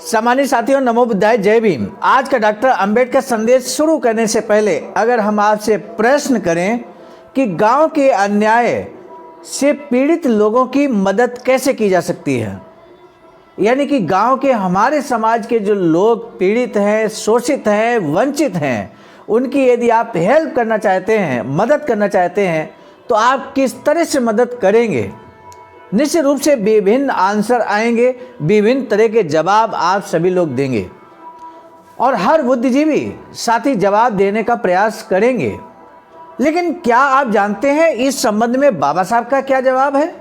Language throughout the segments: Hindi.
सम्मानित साथियों, नमो बुद्धाय, जय भीम। आज का डॉक्टर अंबेडकर संदेश शुरू करने से पहले अगर हम आपसे प्रश्न करें कि गांव के अन्याय से पीड़ित लोगों की मदद कैसे की जा सकती है, यानी कि गांव के हमारे समाज के जो लोग पीड़ित हैं, शोषित हैं, वंचित हैं, उनकी यदि आप हेल्प करना चाहते हैं, मदद करना चाहते हैं, तो आप किस तरह से मदद करेंगे। निश्चित रूप से विभिन्न आंसर आएंगे, विभिन्न तरह के जवाब आप सभी लोग देंगे और हर बुद्धिजीवी साथी जवाब देने का प्रयास करेंगे। लेकिन क्या आप जानते हैं इस संबंध में बाबा साहब का क्या जवाब है?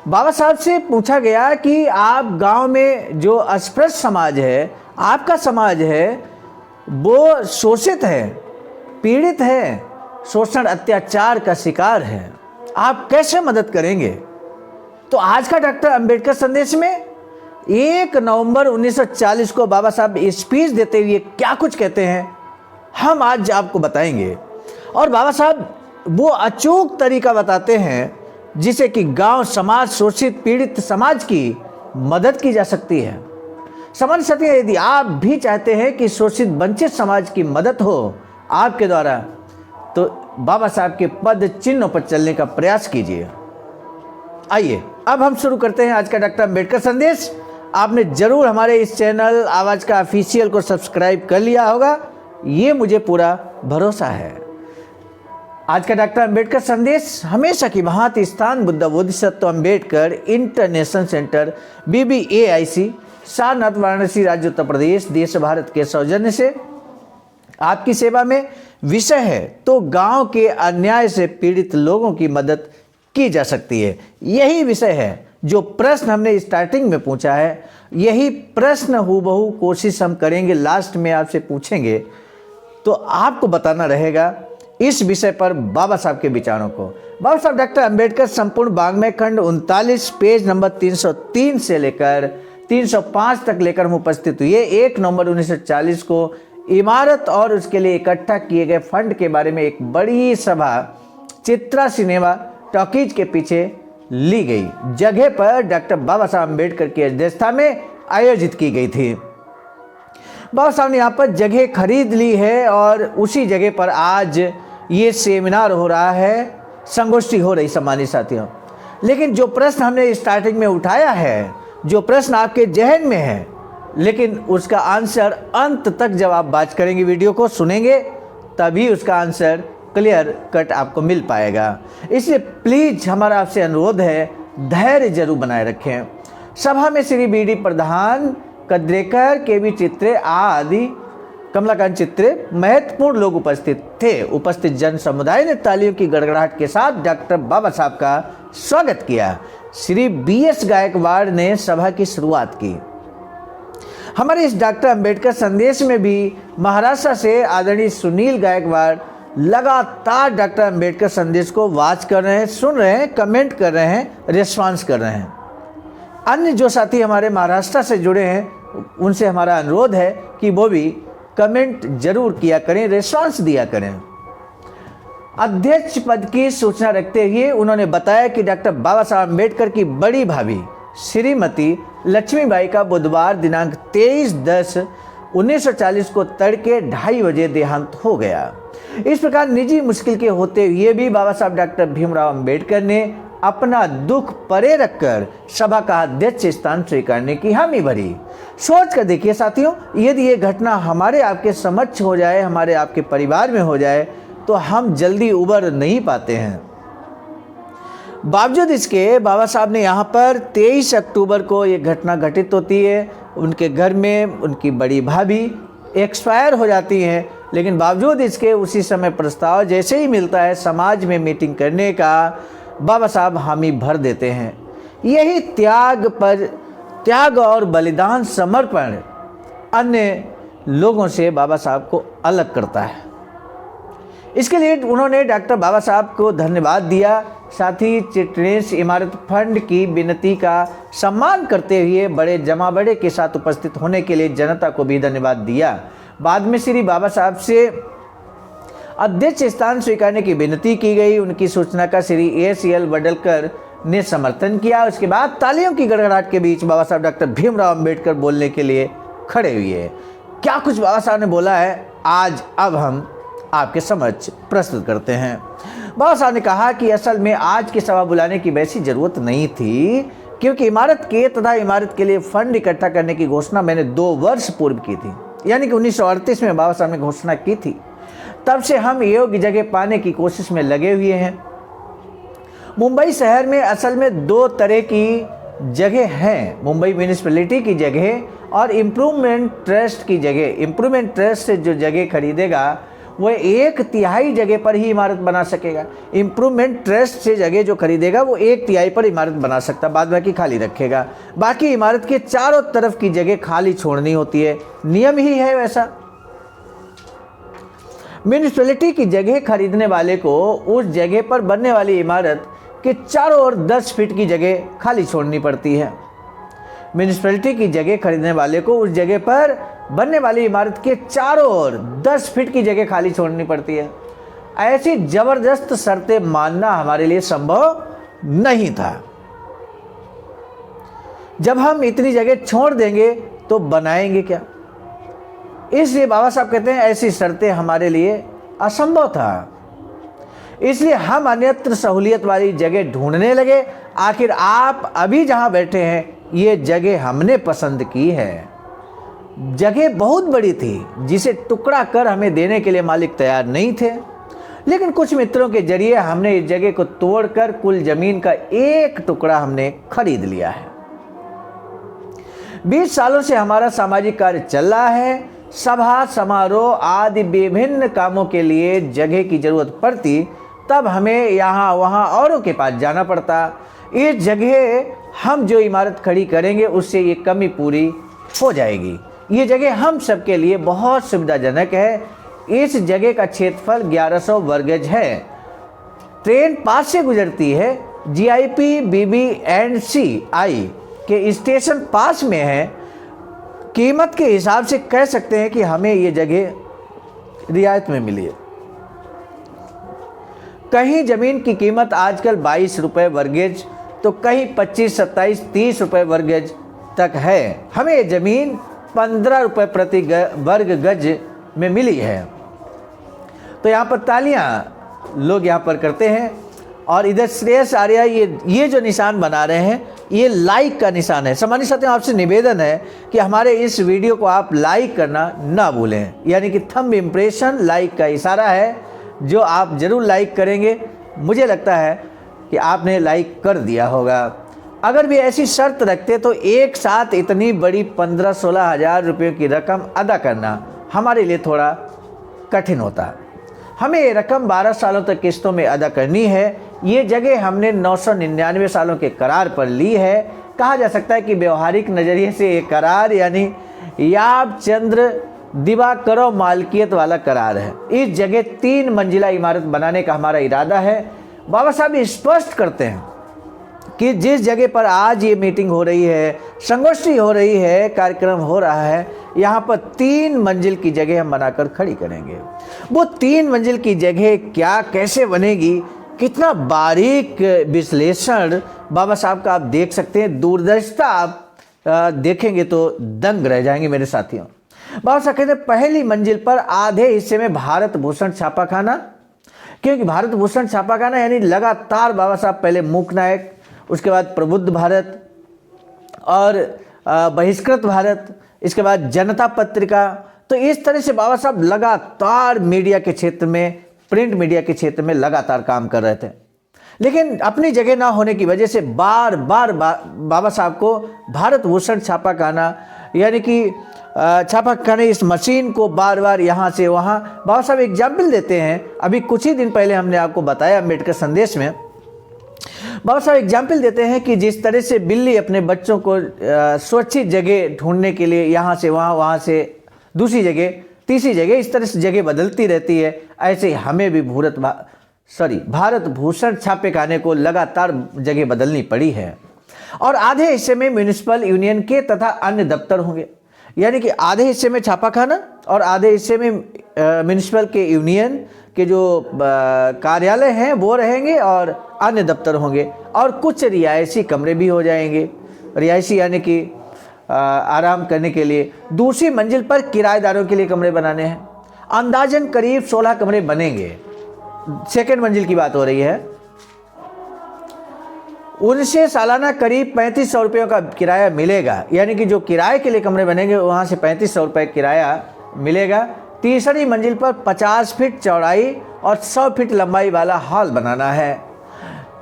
बाबा साहब से पूछा गया कि आप गांव में जो अस्पृश्य समाज है, आपका समाज है, वो शोषित है, पीड़ित है, शोषण अत्याचार का शिकार है, आप कैसे मदद करेंगे? तो आज का डॉक्टर अंबेडकर संदेश में 1 नवंबर 1940 को बाबा साहब स्पीच देते हुए क्या कुछ कहते हैं, हम आज आपको बताएंगे। और बाबा साहब वो अचूक तरीका बताते हैं जिसे कि गांव समाज, शोषित पीड़ित समाज की मदद की जा सकती है। समझ सकते हैं, यदि आप भी चाहते हैं कि शोषित वंचित समाज की मदद हो आपके द्वारा, तो बाबा साहब के पद चिन्हों पर चलने का प्रयास कीजिए। आइए अब हम शुरू करते हैं आज का डॉक्टर अंबेडकर संदेश। आपने जरूर हमारे इस चैनल आवाज का ऑफिशियल को सब्सक्राइब कर लिया होगा, ये मुझे पूरा भरोसा है। आज का डॉक्टर अंबेडकर संदेश हमेशा की भांति स्थान Buddha Bodhisattva Ambedkar international centre BBAIC, Sarnath, Varanasi, राज्य उत्तर प्रदेश, देश भारत के सौजन्य से आपकी सेवा में। विषय है तो गांव के अन्याय से पीड़ित लोगों की मदद की जा सकती है। यही विषय है जो प्रश्न हमने स्टार्टिंग में पूछा है, यही प्रश्न हूबहू कोशिश हम करेंगे लास्ट में आपसे पूछेंगे, तो आपको बताना रहेगा इस विषय पर बाबा साहब के विचारों को। बाबा साहब डॉक्टर अंबेडकर संपूर्ण वाङ्मय खंड 39 पेज नंबर 303 से लेकर 305 तक लेकर हम उपस्थित हुए। 1 नवंबर 1940 को इमारत और उसके लिए इकट्ठा किए गए फंड के बारे में एक बड़ी सभा चित्रा सिनेमा टॉकीज के पीछे ली गई जगह पर डॉक्टर बाबा साहब अंबेडकर की अध्यक्षता में आयोजित की गई थी। बाबा साहब ने यहाँ पर जगह खरीद ली है और उसी जगह पर आज ये सेमिनार हो रहा है, संगोष्ठी हो रही। सम्मानित साथियों, लेकिन जो प्रश्न हमने स्टार्टिंग में उठाया है, जो प्रश्न आपके जहन में है, लेकिन उसका आंसर अंत तक जब आप बात करेंगे, वीडियो को सुनेंगे, तभी उसका आंसर क्लियर कट आपको मिल पाएगा। इसलिए प्लीज हमारा आपसे अनुरोध है, धैर्य जरूर बनाए रखें। सभा में श्री BD प्रधान, कद्रेकर, KB चित्रे आदि, कमलाकांत चित्रे, महत्वपूर्ण लोग उपस्थित थे। उपस्थित जन समुदाय ने तालियों की गड़गड़ाहट के साथ डॉक्टर बाबा साहब का स्वागत किया। श्री BS गायकवाड़ ने सभा की शुरुआत की। हमारे इस डॉक्टर अंबेडकर संदेश में भी महाराष्ट्र से आदरणीय सुनील गायकवाड़ लगातार डॉक्टर अंबेडकर संदेश को वॉच कर रहे हैं, सुन रहे हैं, कमेंट कर रहे हैं, रिस्पॉन्स कर रहे हैं। अन्य जो साथी हमारे महाराष्ट्र से जुड़े हैं, उनसे हमारा अनुरोध है कि वो भी कमेंट जरूर किया करें, रिस्पॉन्स दिया करें। अध्यक्ष पद की सूचना रखते हुए उन्होंने बताया कि डॉक्टर बाबा साहब अंबेडकर की बड़ी भाभी श्रीमती लक्ष्मीबाई का बुधवार दिनांक 23/10/1940 को तड़के 2:30 बजे देहांत हो गया। इस प्रकार निजी मुश्किल के होते हुए भी बाबा साहब डॉक्टर भीमराव अंबेडकर ने अपना दुख परे रखकर सभा का अध्यक्ष स्थान स्वीकारने की हामी भरी। सोच कर देखिए साथियों, यदि ये घटना हमारे आपके समक्ष हो जाए, हमारे आपके परिवार में हो जाए, तो हम जल्दी उबर नहीं पाते हैं। बावजूद इसके बाबा साहब ने यहाँ पर 23 अक्टूबर को ये घटना घटित होती है। उनके घर में उनकी बड़ी भाभी एक्सपायर हो जाती हैं, लेकिन बावजूद इसके उसी समय प्रस्ताव जैसे ही मिलता है समाज में मीटिंग करने का, बाबा साहब हामी भर देते हैं। यही त्याग और बलिदान, समर्पण अन्य लोगों से बाबा साहब को अलग करता है। इसके लिए उन्होंने डॉक्टर बाबा साहब को धन्यवाद दिया। साथ ही चिटनेस इमारत फंड की विनती का सम्मान करते हुए बड़े जमावड़े के साथ उपस्थित होने के लिए जनता को भी धन्यवाद दिया। बाद में श्री बाबा साहब से अध्यक्ष स्थान स्वीकारने की विनती की गई। उनकी सूचना का श्री ACL वडलकर ने समर्थन किया। उसके बाद तालियों की गड़गड़ाहट के बीच बाबा साहब डॉक्टर भीमराव अंबेडकर बोलने के लिए खड़े हुए। क्या कुछ बाबा साहब ने बोला है आज अब हम आपके समक्ष प्रस्तुत करते हैं। बाबा साहब ने कहा कि असल में आज की सभा बुलाने की वैसी जरूरत नहीं थी, क्योंकि इमारत के तथा इमारत के लिए फंड इकट्ठा करने की घोषणा मैंने 2 वर्ष पूर्व की थी, यानी कि 1938 में बाबा साहब ने घोषणा की थी। तब से हम योग्य जगह पाने की कोशिश में लगे हुए हैं। मुंबई शहर में असल में 2 तरह की जगह हैं, मुंबई म्यूनिसिपैलिटी की जगह और इम्प्रूवमेंट ट्रस्ट की जगह। इम्प्रूवमेंट ट्रस्ट से जो जगह खरीदेगा वह 1/3 जगह पर ही इमारत बना सकेगा। इम्प्रूवमेंट ट्रस्ट से जगह जो खरीदेगा वो 1/3 पर इमारत बना सकता, बाद बाकी खाली रखेगा। बाकी इमारत के चारों तरफ की जगह खाली छोड़नी होती है, नियम ही है वैसा। म्यूनिसिपैलिटी की जगह खरीदने वाले को उस जगह पर बनने वाली इमारत के चारों ओर 10 फीट की जगह खाली छोड़नी पड़ती है। म्यूनिसिपैलिटी की जगह खरीदने वाले को उस जगह पर बनने वाली इमारत के चारों ओर 10 फीट की जगह खाली छोड़नी पड़ती है। ऐसी जबरदस्त शर्तें मानना हमारे लिए संभव नहीं था। जब हम इतनी जगह छोड़ देंगे तो बनाएंगे क्या? इसलिए बाबा साहब कहते हैं ऐसी शर्तें हमारे लिए असंभव था। इसलिए हम अन्यत्र सहूलियत वाली जगह ढूंढने लगे। आखिर आप अभी जहां बैठे हैं ये जगह हमने पसंद की है। जगह बहुत बड़ी थी जिसे टुकड़ा कर हमें देने के लिए मालिक तैयार नहीं थे, लेकिन कुछ मित्रों के जरिए हमने इस जगह को तोड़कर कुल जमीन का एक टुकड़ा हमने खरीद लिया है। 20 सालों से हमारा सामाजिक कार्य चल रहा है। सभा समारोह आदि विभिन्न कामों के लिए जगह की जरूरत पड़ती, तब हमें यहाँ वहाँ औरों के पास जाना पड़ता। इस जगह हम जो इमारत खड़ी करेंगे उससे ये कमी पूरी हो जाएगी। ये जगह हम सबके लिए बहुत सुविधाजनक है। इस जगह का क्षेत्रफल 1100 वर्ग गज है। ट्रेन पास से गुजरती है। GIP BB&CI के स्टेशन पास में है। कीमत के हिसाब से कह सकते हैं कि हमें ये जगह रियायत में मिली है। कहीं ज़मीन की कीमत आजकल 22 रुपये वर्ग गज तो कहीं 25, 27, 30 रुपये वर्ग गज तक है। हमें ये ज़मीन 15 रुपये प्रति वर्ग गज में मिली है। तो यहाँ पर तालियाँ लोग यहाँ पर करते हैं। और इधर श्रेयस आर्या ये जो निशान बना रहे हैं ये लाइक का निशान है। सम्मानित साथियों, आपसे निवेदन है कि हमारे इस वीडियो को आप लाइक करना ना भूलें, यानी कि थंब इम्प्रेशन लाइक का इशारा है जो आप ज़रूर लाइक करेंगे। मुझे लगता है कि आपने लाइक कर दिया होगा। अगर भी ऐसी शर्त रखते तो एक साथ इतनी बड़ी 15-16 हज़ार रुपये की रकम अदा करना हमारे लिए थोड़ा कठिन होता। हमें ये रकम 12 सालों तक किस्तों में अदा करनी है। ये जगह हमने 999 सालों के करार पर ली है। कहा जा सकता है कि व्यवहारिक नज़रिए से ये करार यानी याब चंद्र दिवाकरो मालकियत वाला करार है। इस जगह 3 मंजिला इमारत बनाने का हमारा इरादा है। बाबा साहब स्पष्ट करते हैं कि जिस जगह पर आज ये मीटिंग हो रही है, संगोष्ठी हो रही है, कार्यक्रम हो रहा है, यहाँ पर 3 मंजिल की जगह हम बनाकर खड़ी करेंगे। वो 3 मंजिल की जगह क्या कैसे बनेगी, कितना बारीक विश्लेषण बाबा साहब का आप देख सकते हैं। दूरदर्शिता आप देखेंगे तो दंग रह जाएंगे मेरे साथियों। बाबा साहब कहते हैं पहली मंजिल पर आधे हिस्से में भारत भूषण छापाखाना, क्योंकि भारत भूषण छापाखाना यानी लगातार बाबा साहब पहले मूक नायक, उसके बाद प्रबुद्ध भारत और बहिष्कृत भारत, इसके बाद जनता पत्रिका। तो इस तरह से बाबा साहब लगातार मीडिया के क्षेत्र में, प्रिंट मीडिया के क्षेत्र में लगातार काम कर रहे थे। लेकिन अपनी जगह ना होने की वजह से बार बार बाबा साहब को भारत भूषण छापाखाना यानी कि छापाखाने इस मशीन को बार बार यहाँ से वहाँ बाबा साहब एग्जाम्पल देते हैं। अभी कुछ ही दिन पहले हमने आपको बताया अम्बेडकर संदेश में बाबा साहब एग्जाम्पल देते हैं कि जिस तरह से बिल्ली अपने बच्चों को सुरक्षित जगह ढूंढने के लिए यहाँ से वहाँ, वहाँ से दूसरी जगह, तीसरी जगह, इस तरह से जगह बदलती रहती है, ऐसे ही हमें भी भारत भूषण छापेखाने को लगातार जगह बदलनी पड़ी है। और आधे हिस्से में म्यूनिसिपल यूनियन के तथा अन्य दफ्तर होंगे, यानी कि आधे हिस्से में छापाखाना और आधे हिस्से में म्यूनिसिपल के यूनियन के जो कार्यालय हैं वो रहेंगे और अन्य दफ्तर होंगे, और कुछ रिहायशी कमरे भी हो जाएंगे, रिहायशी यानी कि आराम करने के लिए। दूसरी मंजिल पर किराएदारों के लिए कमरे बनाने हैं। अंदाजन करीब 16 कमरे बनेंगे। सेकंड मंजिल की बात हो रही है। उनसे सालाना करीब 3500 रुपये का किराया मिलेगा, यानी कि जो किराए के लिए कमरे बनेंगे वहाँ से 3500 रुपये किराया मिलेगा। तीसरी मंजिल पर 50 फीट चौड़ाई और 100 फीट लंबाई वाला हॉल बनाना है।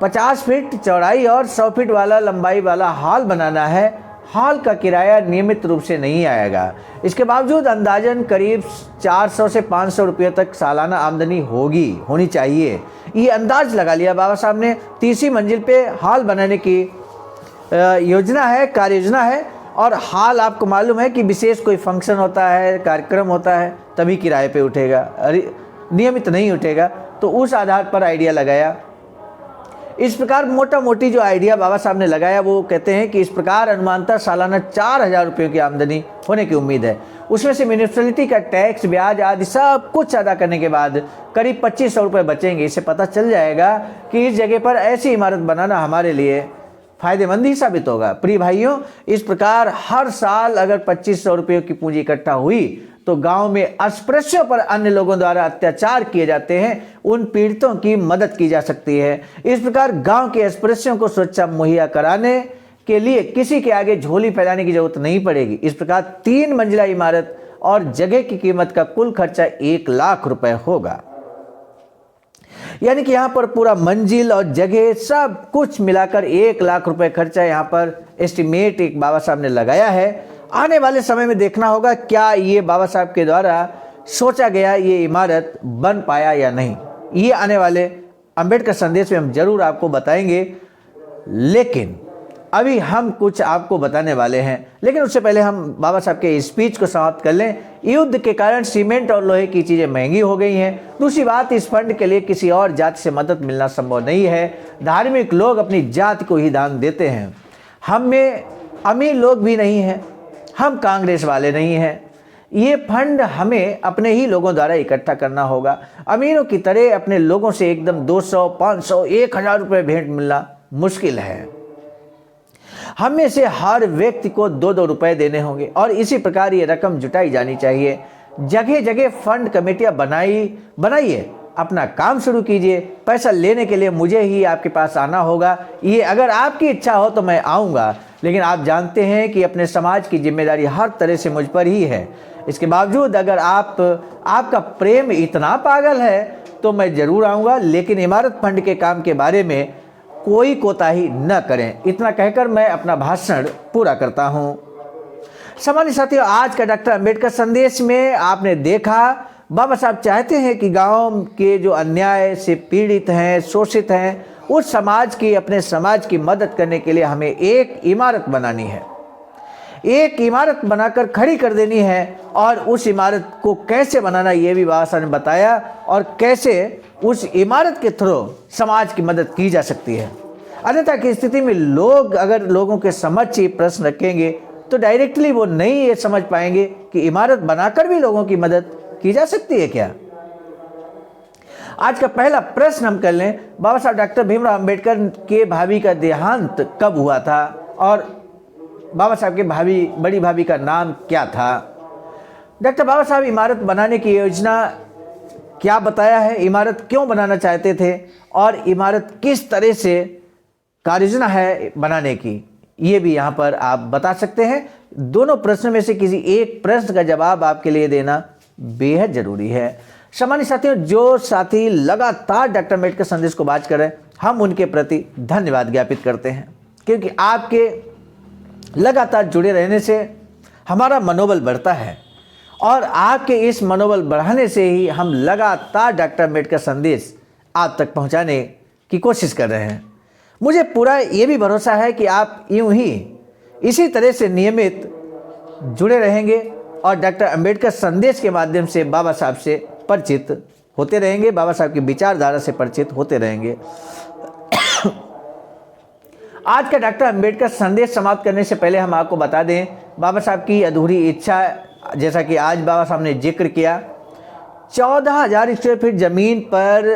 50 फीट चौड़ाई और 100 फीट वाला लंबाई वाला हॉल बनाना है। हॉल का किराया नियमित रूप से नहीं आएगा। इसके बावजूद अंदाजन करीब 400 से 500 रुपये तक सालाना आमदनी होनी चाहिए। ये अंदाज लगा लिया बाबा साहब ने। तीसरी मंजिल पे हॉल बनाने की कार्य योजना है, और हॉल आपको मालूम है कि विशेष कोई फंक्शन होता है, कार्यक्रम होता है, तभी किराए पे उठेगा, नियमित नहीं उठेगा। तो उस आधार पर आइडिया लगाया। इस प्रकार मोटा मोटी जो आइडिया बाबा साहब ने लगाया वो कहते हैं कि इस प्रकार अनुमानतः सालाना 4000 रुपये की आमदनी होने की उम्मीद है। उसमें से म्यूनिसिपैलिटी का टैक्स, ब्याज आदि सब कुछ अदा करने के बाद करीब 2500 रुपये बचेंगे। इससे पता चल जाएगा कि इस जगह पर ऐसी इमारत बनाना हमारे लिए फायदेमंद ही साबित होगा। प्रिय भाइयों, इस प्रकार हर साल अगर 2500 रुपये की पूंजी इकट्ठा हुई तो गांव में अस्पृश्यों पर अन्य लोगों द्वारा अत्याचार किए जाते हैं, उन पीड़ितों की मदद की जा सकती है। इस प्रकार गांव के अस्पृश्यों को सुरक्षा मुहैया कराने के लिए किसी के आगे झोली फैलाने की जरूरत नहीं पड़ेगी। इस प्रकार 3 मंजिला इमारत और जगह की कीमत का कुल खर्चा 1 लाख रुपए होगा। यानी कि यहाँ पर पूरा मंजिल और जगह सब कुछ मिलाकर 1 लाख रुपए खर्चा यहाँ पर एस्टिमेट एक बाबा साहब ने लगाया है। आने वाले समय में देखना होगा क्या ये बाबा साहब के द्वारा सोचा गया ये इमारत बन पाया या नहीं। ये आने वाले अंबेडकर संदेश में हम जरूर आपको बताएंगे। लेकिन अभी हम कुछ आपको बताने वाले हैं, लेकिन उससे पहले हम बाबा साहब के स्पीच को समाप्त कर लें। युद्ध के कारण सीमेंट और लोहे की चीज़ें महंगी हो गई हैं। दूसरी बात, इस फंड के लिए किसी और जाति से मदद मिलना संभव नहीं है। धार्मिक लोग अपनी जाति को ही दान देते हैं। हम में अमीर लोग भी नहीं हैं, हम कांग्रेस वाले नहीं हैं। ये फंड हमें अपने ही लोगों द्वारा इकट्ठा करना होगा। अमीरों की तरह अपने लोगों से एकदम 200, 500, 1000 रुपये भेंट मिलना मुश्किल है। हम में से हर व्यक्ति को 2-2 रुपए देने होंगे और इसी प्रकार ये रकम जुटाई जानी चाहिए। जगह जगह फंड कमेटियां बनाइए, अपना काम शुरू कीजिए। पैसा लेने के लिए मुझे ही आपके पास आना होगा। ये अगर आपकी इच्छा हो तो मैं आऊँगा, लेकिन आप जानते हैं कि अपने समाज की जिम्मेदारी हर तरह से मुझ पर ही है। इसके बावजूद अगर आपका प्रेम इतना पागल है तो मैं ज़रूर आऊँगा, लेकिन इमारत फंड के काम के बारे में कोई कोताही न करें। इतना कहकर मैं अपना भाषण पूरा करता हूँ। सम्मानित साथियों, आज का डॉक्टर अंबेडकर संदेश में आपने देखा बाबा साहब चाहते हैं कि गांव के जो अन्याय से पीड़ित हैं, शोषित हैं, उस समाज की, अपने समाज की मदद करने के लिए हमें एक इमारत बनानी है। एक इमारत बनाकर खड़ी कर देनी है, और उस इमारत को कैसे बनाना ये भी बाबा साहब ने बताया, और कैसे उस इमारत के थ्रू समाज की मदद की जा सकती है। अन्यथा की स्थिति में अगर लोगों के समक्ष ये प्रश्न रखेंगे तो डायरेक्टली वो नहीं ये समझ पाएंगे कि इमारत बनाकर भी लोगों की मदद की जा सकती है क्या। आज का पहला प्रश्न हम कर लें, बाबा साहब डॉक्टर भीमराव अंबेडकर के भाभी का देहांत कब हुआ था, और बाबा साहब के बड़ी भाभी का नाम क्या था। डॉक्टर बाबा साहब इमारत बनाने की योजना क्या बताया है, इमारत क्यों बनाना चाहते थे, और इमारत किस तरह से कार्ययोजना है बनाने की, ये भी यहाँ पर आप बता सकते हैं। दोनों प्रश्नों में से किसी एक प्रश्न का जवाब आपके लिए देना बेहद जरूरी है। सम्मानित साथियों, जो साथी लगातार डॉक्टर अंबेडकर संदेश को बात कर रहे हैं, हम उनके प्रति धन्यवाद ज्ञापित करते हैं, क्योंकि आपके लगातार जुड़े रहने से हमारा मनोबल बढ़ता है, और आपके इस मनोबल बढ़ाने से ही हम लगातार डॉक्टर अंबेडकर संदेश आप तक पहुंचाने की कोशिश कर रहे हैं। मुझे पूरा ये भी भरोसा है कि आप यूं ही इसी तरह से नियमित जुड़े रहेंगे और डॉक्टर अंबेडकर संदेश के माध्यम से बाबा साहब से परिचित होते रहेंगे, बाबा साहब की विचारधारा से परिचित होते रहेंगे। आज का डॉक्टर अंबेडकर संदेश समाप्त करने से पहले हम आपको बता दें, बाबा साहब की अधूरी इच्छा, जैसा कि आज बाबा साहब ने जिक्र किया, 14,000 स्क्वायर फीट जमीन पर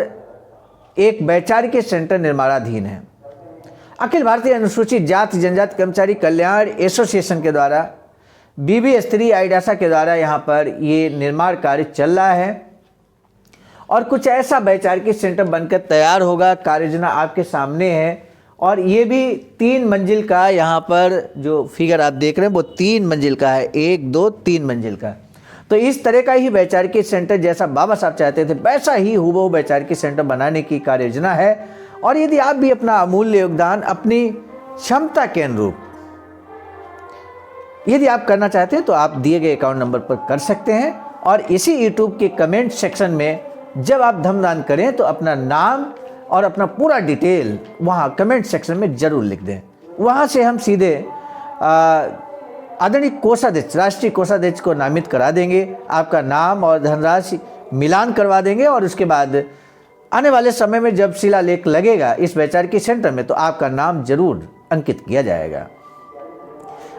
एक वैचारिक सेंटर निर्माणाधीन है। अखिल भारतीय अनुसूचित जाति जनजाति कर्मचारी कल्याण एसोसिएशन के द्वारा बीबी स्त्री आईडासा के द्वारा यहाँ पर ये निर्माण कार्य चल रहा है और कुछ ऐसा वैचारिक सेंटर बनकर तैयार होगा। कार्य योजना आपके सामने है और ये भी 3 मंजिल का, यहाँ पर जो फिगर आप देख रहे हैं वो 3 मंजिल का है, 1 2 3 मंजिल का। तो इस तरह का ही वैचारिक सेंटर जैसा बाबा साहब चाहते थे वैसा ही हूबहू वैचारिक सेंटर बनाने की कार्य योजना है। और यदि आप भी अपना अमूल्य योगदान अपनी क्षमता के अनुरूप यदि आप करना चाहते हैं तो आप दिए गए अकाउंट नंबर पर कर सकते हैं। और इसी यूट्यूब के कमेंट सेक्शन में जब आप धमदान करें तो अपना नाम और अपना पूरा डिटेल वहाँ कमेंट सेक्शन में ज़रूर लिख दें। वहाँ से हम सीधे आदरणीय कोषाध्यक्ष, राष्ट्रीय कोषाध्यक्ष को नामित करा देंगे, आपका नाम और धनराशि मिलान करवा देंगे और उसके बाद आने वाले समय में जब शिलालेख लगेगा इस वैचारिक सेंटर में तो आपका नाम जरूर अंकित किया जाएगा।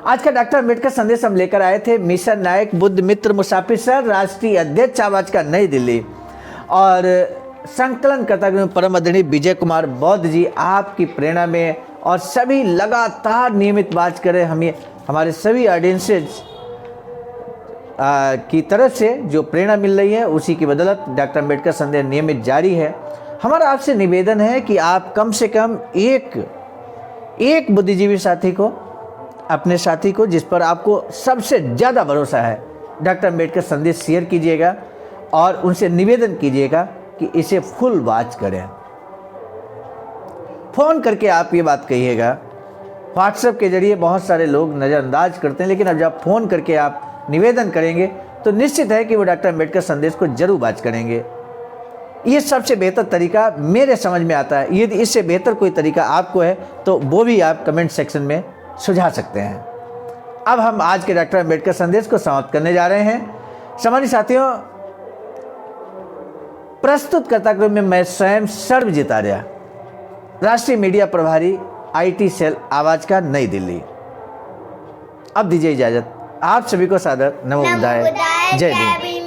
आज का डॉक्टर अम्बेडकर संदेश हम लेकर आए थे मिशन नायक बुद्ध मित्र मुसाफिर सर, राष्ट्रीय अध्यक्ष आवाज का नई दिल्ली, और संकलनकर्ता परम आदरणीय विजय कुमार बौद्ध जी आपकी प्रेरणा में और सभी लगातार नियमित बात करें। हमें हमारे सभी ऑडियंसेज की तरफ से जो प्रेरणा मिल रही है उसी की बदौलत डॉक्टर अम्बेडकर संदेश नियमित जारी है। हमारा आपसे निवेदन है कि आप कम से कम एक बुद्धिजीवी साथी को, अपने साथी को जिस पर आपको सबसे ज़्यादा भरोसा है, डॉक्टर अम्बेडकर संदेश शेयर कीजिएगा और उनसे निवेदन कीजिएगा कि इसे फुल वॉच करें। फ़ोन करके आप ये बात कहिएगा। व्हाट्सएप के जरिए बहुत सारे लोग नज़रअंदाज करते हैं, लेकिन अब जब फ़ोन करके आप निवेदन करेंगे तो निश्चित है कि वो डॉक्टर अम्बेडकर संदेश को जरूर वॉच करेंगे। ये सबसे बेहतर तरीका मेरे समझ में आता है। यदि इससे बेहतर कोई तरीका आपको है तो वो भी आप कमेंट सेक्शन में सुझा सकते हैं। अब हम आज के डॉक्टर अम्बेडकर संदेश को समाप्त करने जा रहे हैं। सम्मानित साथियों, प्रस्तुतकर्ता क्रम में मैं स्वयं सर्वजीत आर्य, राष्ट्रीय मीडिया प्रभारी, IT सेल आवाज का नई दिल्ली। अब दीजिए इजाजत। आप सभी को सादर नमो बुद्धाय, जय भीम।